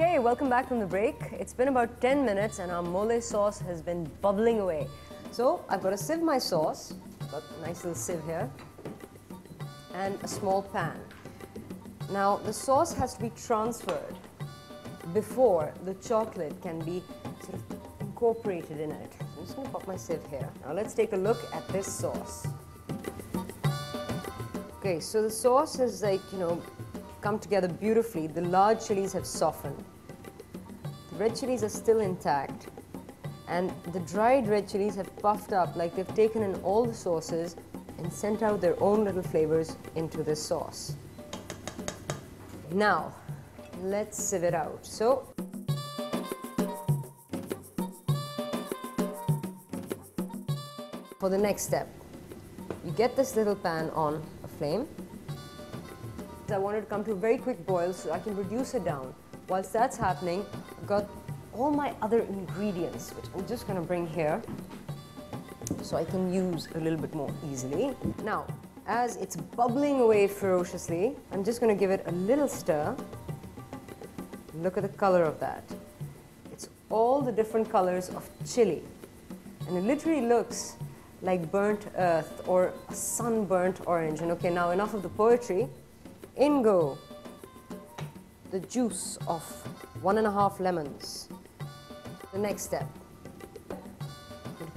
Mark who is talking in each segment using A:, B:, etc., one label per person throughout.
A: Okay, welcome back from the break. It's been about 10 minutes and our mole sauce has been bubbling away. So I've got to sieve my sauce. I've got a nice little sieve here and a small pan. Now the sauce has to be transferred before the chocolate can be sort of incorporated in it. So I'm just going to pop my sieve here. Now let's take a look at this sauce. Okay, so the sauce has come together beautifully. The large chilies have softened. The red chilies are still intact. And the dried red chilies have puffed up like they've taken in all the sauces and sent out their own little flavors into this sauce. Now, let's sieve it out. So, for the next step, you get this little pan on a flame. I want it to come to a very quick boil so I can reduce it down. Whilst that's happening, I've got all my other ingredients, which I'm just going to bring here so I can use a little bit more easily. Now, as it's bubbling away ferociously, I'm just going to give it a little stir. Look at the color of that. It's all the different colors of chili. And it literally looks like burnt earth or a sunburnt orange. And okay, now enough of the poetry. In go the juice of 1.5 lemons. The next step,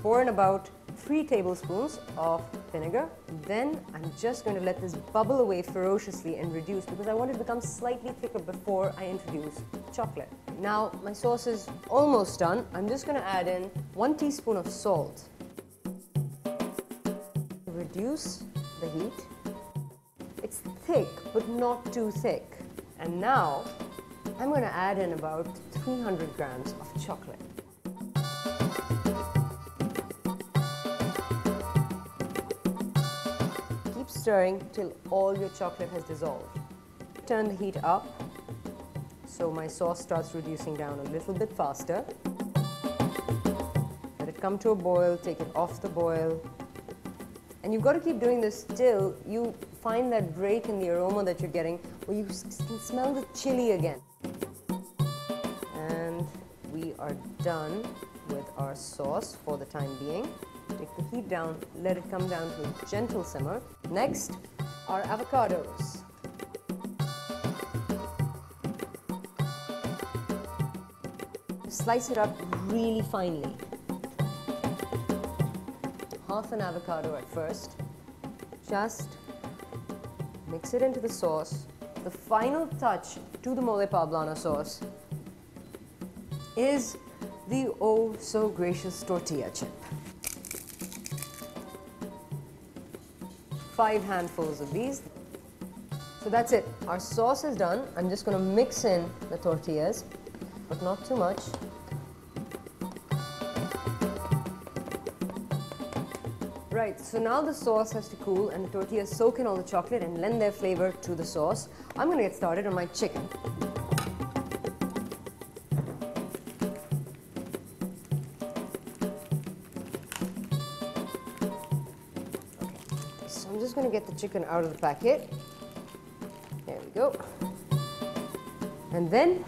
A: pour in about 3 tablespoons of vinegar. Then I'm just going to let this bubble away ferociously and reduce because I want it to become slightly thicker before I introduce chocolate. Now my sauce is almost done. I'm just going to add in 1 teaspoon of salt. Reduce the heat. It's thick, but not too thick. And now, I'm going to add in about 300 grams of chocolate. Keep stirring till all your chocolate has dissolved. Turn the heat up, so my sauce starts reducing down a little bit faster. Let it come to a boil, take it off the boil. And you've got to keep doing this till you find that break in the aroma that you're getting where you can smell the chili again. And we are done with our sauce for the time being. Take the heat down, let it come down to a gentle simmer. Next, our avocados. Slice it up really finely. Half an avocado at first. Just mix it into the sauce. The final touch to the mole poblano sauce is the oh so gracious tortilla chip. 5 handfuls of these. So that's it. Our sauce is done. I'm just going to mix in the tortillas, but not too much. Right, so now the sauce has to cool and the tortillas soak in all the chocolate and lend their flavor to the sauce. I'm going to get started on my chicken. Okay, so I'm just going to get the chicken out of the packet. There we go. And then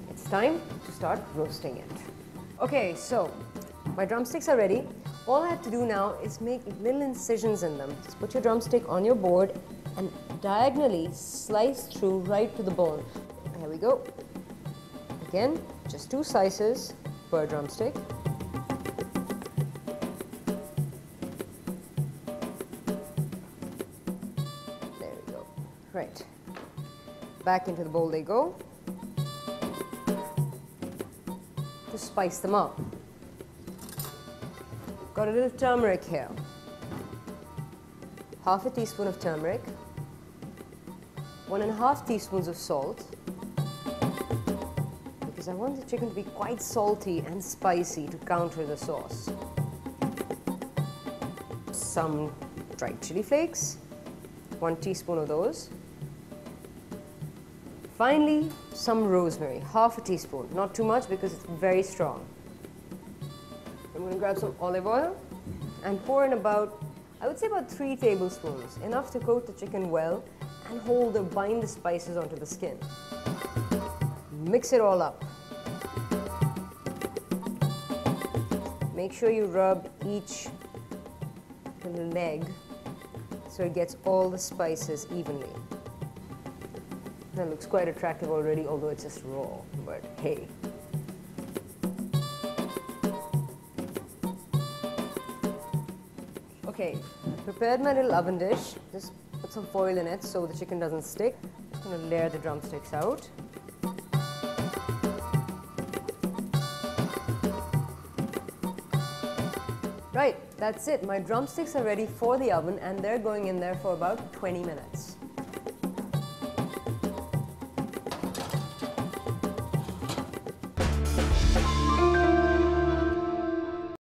A: it's time to start roasting it. Okay, so my drumsticks are ready. All I have to do now is make little incisions in them. Just put your drumstick on your board and diagonally slice through right to the bone. There we go. Again, just 2 slices per drumstick. There we go. Right. Back into the bowl they go. To spice them up. Got a little turmeric here. Half a teaspoon of turmeric. 1.5 teaspoons of salt. Because I want the chicken to be quite salty and spicy to counter the sauce. Some dried chili flakes. 1 teaspoon of those. Finally, some rosemary. Half a teaspoon. Not too much because it's very strong. I'm going to grab some olive oil and pour in about, I would say about 3 tablespoons, enough to coat the chicken well and hold or bind the spices onto the skin. mix it all up. Make sure you rub each little leg so it gets all the spices evenly. That looks quite attractive already, although it's just raw, but hey. Okay, I prepared my little oven dish. Just put some foil in it so the chicken doesn't stick. I'm going to layer the drumsticks out. Right, that's it. My drumsticks are ready for the oven and they're going in there for about 20 minutes.